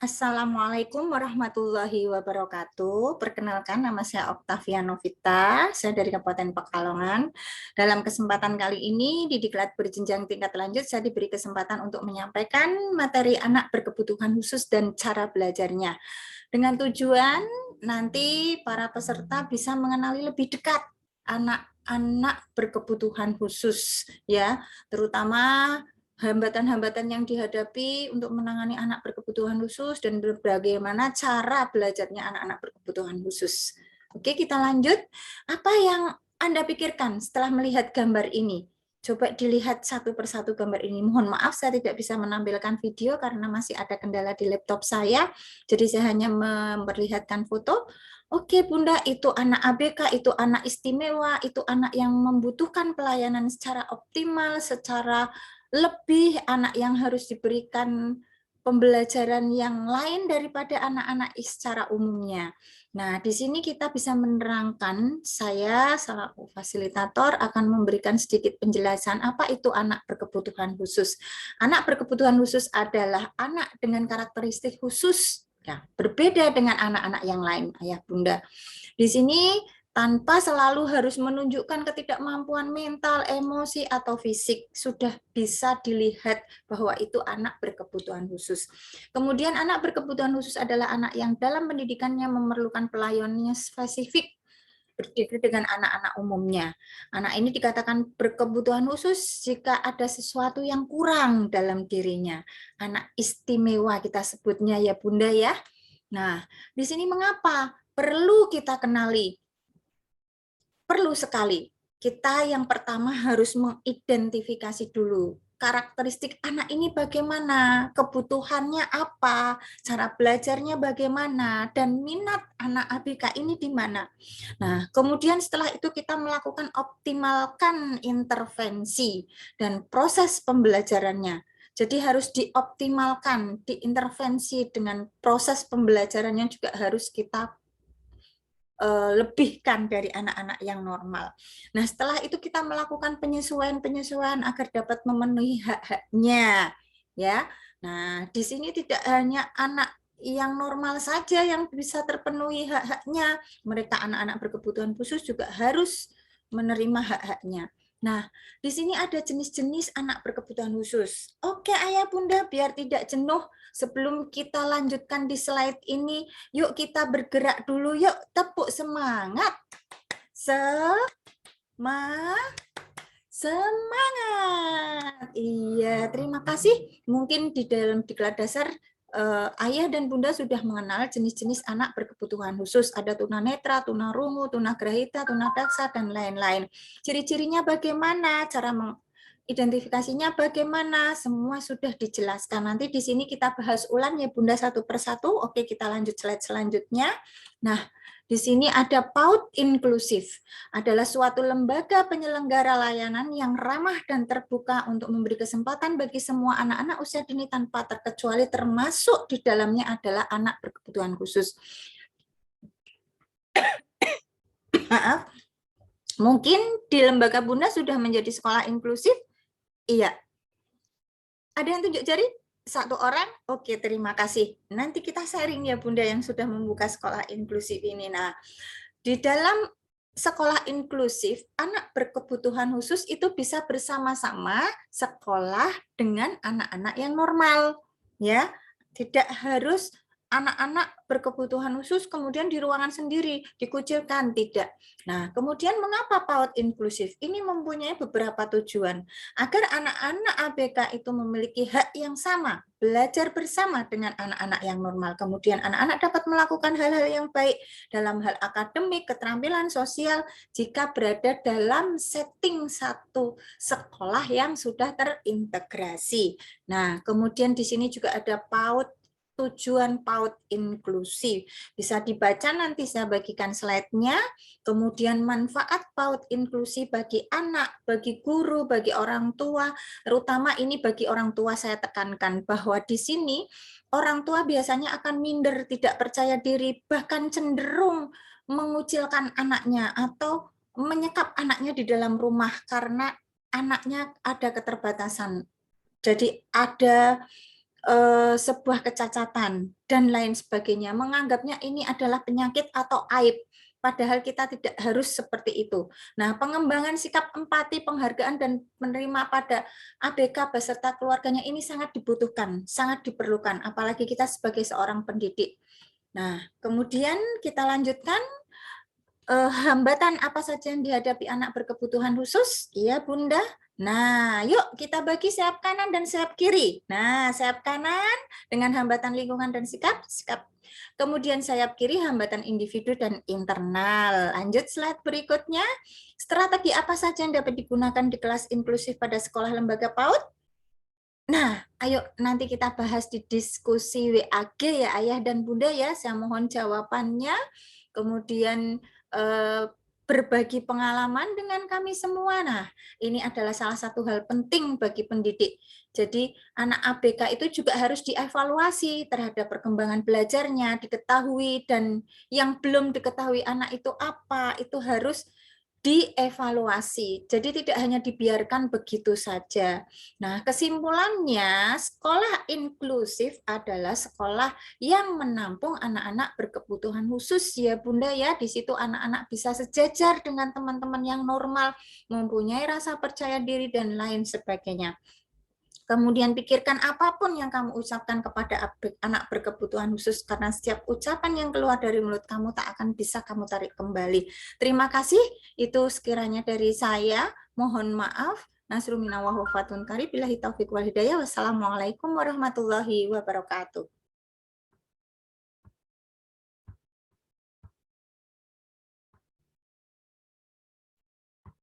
Assalamualaikum warahmatullahi wabarakatuh. Perkenalkan, nama saya Oktavia Novita, saya dari Kabupaten Pekalongan. Dalam kesempatan kali ini, di Diklat Berjenjang Tingkat Lanjut, saya diberi kesempatan untuk menyampaikan materi anak berkebutuhan khusus dan cara belajarnya. Dengan tujuan nanti para peserta bisa mengenali lebih dekat anak-anak berkebutuhan khusus, ya, terutama hambatan-hambatan yang dihadapi untuk menangani anak berkebutuhan khusus dan bagaimana cara belajarnya anak-anak berkebutuhan khusus. Oke, kita lanjut. Apa yang Anda pikirkan setelah melihat gambar ini? Coba dilihat satu persatu gambar ini. Mohon maaf, saya tidak bisa menampilkan video karena masih ada kendala di laptop saya. Jadi saya hanya memperlihatkan foto. Oke, Bunda, itu anak ABK, itu anak istimewa, itu anak yang membutuhkan pelayanan secara optimal, secara lebih, anak yang harus diberikan pembelajaran yang lain daripada anak-anak secara umumnya. Nah, di sini kita bisa menerangkan, saya selaku fasilitator akan memberikan sedikit penjelasan apa itu anak berkebutuhan khusus. Anak berkebutuhan khusus adalah anak dengan karakteristik khusus, ya, berbeda dengan anak-anak yang lain, Ayah Bunda. Di sini tanpa selalu harus menunjukkan ketidakmampuan mental, emosi, atau fisik, sudah bisa dilihat bahwa itu anak berkebutuhan khusus. Kemudian anak berkebutuhan khusus adalah anak yang dalam pendidikannya memerlukan pelayanannya spesifik, berbeda dengan anak-anak umumnya. Anak ini dikatakan berkebutuhan khusus jika ada sesuatu yang kurang dalam dirinya. Anak istimewa kita sebutnya ya Bunda ya. Nah, di sini mengapa perlu kita kenali? Perlu sekali. Kita yang pertama harus mengidentifikasi dulu karakteristik anak ini bagaimana, kebutuhannya apa, cara belajarnya bagaimana, dan minat anak ABK ini di mana. Nah, kemudian setelah itu kita melakukan optimalkan intervensi dan proses pembelajarannya. Jadi harus dioptimalkan, diintervensi dengan proses pembelajarannya juga harus kita lebihkan dari anak-anak yang normal. Nah, setelah itu kita melakukan penyesuaian-penyesuaian agar dapat memenuhi hak-haknya, ya. Nah, di sini tidak hanya anak yang normal saja yang bisa terpenuhi hak-haknya, mereka anak-anak berkebutuhan khusus juga harus menerima hak-haknya. Nah, di sini ada jenis-jenis anak berkebutuhan khusus. Oke, Ayah Bunda, biar tidak jenuh, sebelum kita lanjutkan di slide ini, yuk kita bergerak dulu, yuk tepuk semangat. Semangat. Iya, terima kasih. Mungkin di dalam diklat dasar Ayah dan Bunda sudah mengenal jenis-jenis anak berkebutuhan khusus. Ada tunanetra, tunarungu, tunagrahita, tunadaksa, dan lain-lain. Ciri-cirinya bagaimana? Cara mengidentifikasinya bagaimana? Semua sudah dijelaskan. Nanti di sini kita bahas ulang ya Bunda satu persatu. Oke, kita lanjut slide selanjutnya. Nah, di sini ada PAUD inklusif, adalah suatu lembaga penyelenggara layanan yang ramah dan terbuka untuk memberi kesempatan bagi semua anak-anak usia dini tanpa terkecuali, termasuk di dalamnya adalah anak berkebutuhan khusus. Maaf, mungkin di lembaga Bunda sudah menjadi sekolah inklusif? Iya. Ada yang tunjuk jari? Satu orang? Oke, terima kasih. Nanti kita sharing ya Bunda yang sudah membuka sekolah inklusif ini. Nah, di dalam sekolah inklusif, anak berkebutuhan khusus itu bisa bersama-sama sekolah dengan anak-anak yang normal, ya. Tidak harus anak-anak berkebutuhan khusus kemudian di ruangan sendiri, dikucilkan, tidak. Nah, kemudian mengapa PAUD inklusif? Ini mempunyai beberapa tujuan. Agar anak-anak ABK itu memiliki hak yang sama, belajar bersama dengan anak-anak yang normal. Kemudian anak-anak dapat melakukan hal-hal yang baik dalam hal akademik, keterampilan sosial, jika berada dalam setting satu sekolah yang sudah terintegrasi. Nah, kemudian di sini juga ada PAUD, tujuan PAUD inklusif. Bisa dibaca nanti saya bagikan slide-nya. Kemudian manfaat PAUD inklusif bagi anak, bagi guru, bagi orang tua, terutama ini bagi orang tua saya tekankan bahwa di sini orang tua biasanya akan minder, tidak percaya diri, bahkan cenderung mengucilkan anaknya atau menyekap anaknya di dalam rumah karena anaknya ada keterbatasan. Jadi ada sebuah kecacatan dan lain sebagainya, menganggapnya ini adalah penyakit atau aib. Padahal kita tidak harus seperti itu. Nah, pengembangan sikap empati, penghargaan, dan menerima pada ABK beserta keluarganya ini sangat dibutuhkan, sangat diperlukan, apalagi kita sebagai seorang pendidik. Nah, kemudian kita lanjutkan, hambatan apa saja yang dihadapi anak berkebutuhan khusus? Iya, Bunda. Nah, yuk kita bagi sayap kanan dan sayap kiri. Nah, sayap kanan dengan hambatan lingkungan dan sikap, sikap. Kemudian sayap kiri hambatan individu dan internal. Lanjut slide berikutnya. Strategi apa saja yang dapat digunakan di kelas inklusif pada sekolah lembaga PAUD? Nah, ayo nanti kita bahas di diskusi WAG ya Ayah dan Bunda ya. Saya mohon jawabannya. Kemudian berbagi pengalaman dengan kami semua. Nah, ini adalah salah satu hal penting bagi pendidik. Jadi, anak ABK itu juga harus dievaluasi terhadap perkembangan belajarnya, diketahui, dan yang belum diketahui anak itu apa, itu harus dievaluasi. Jadi tidak hanya dibiarkan begitu saja. Nah, kesimpulannya, sekolah inklusif adalah sekolah yang menampung anak-anak berkebutuhan khusus ya Bunda ya. Di situ anak-anak bisa sejajar dengan teman-teman yang normal, mempunyai rasa percaya diri dan lain sebagainya. Kemudian pikirkan apapun yang kamu ucapkan kepada anak berkebutuhan khusus, karena setiap ucapan yang keluar dari mulut kamu tak akan bisa kamu tarik kembali. Terima kasih, itu sekiranya dari saya. Mohon maaf. Nasrul minna wa hufatun kari billahi taufiq wal hidayah. Wassalamualaikum warahmatullahi wabarakatuh.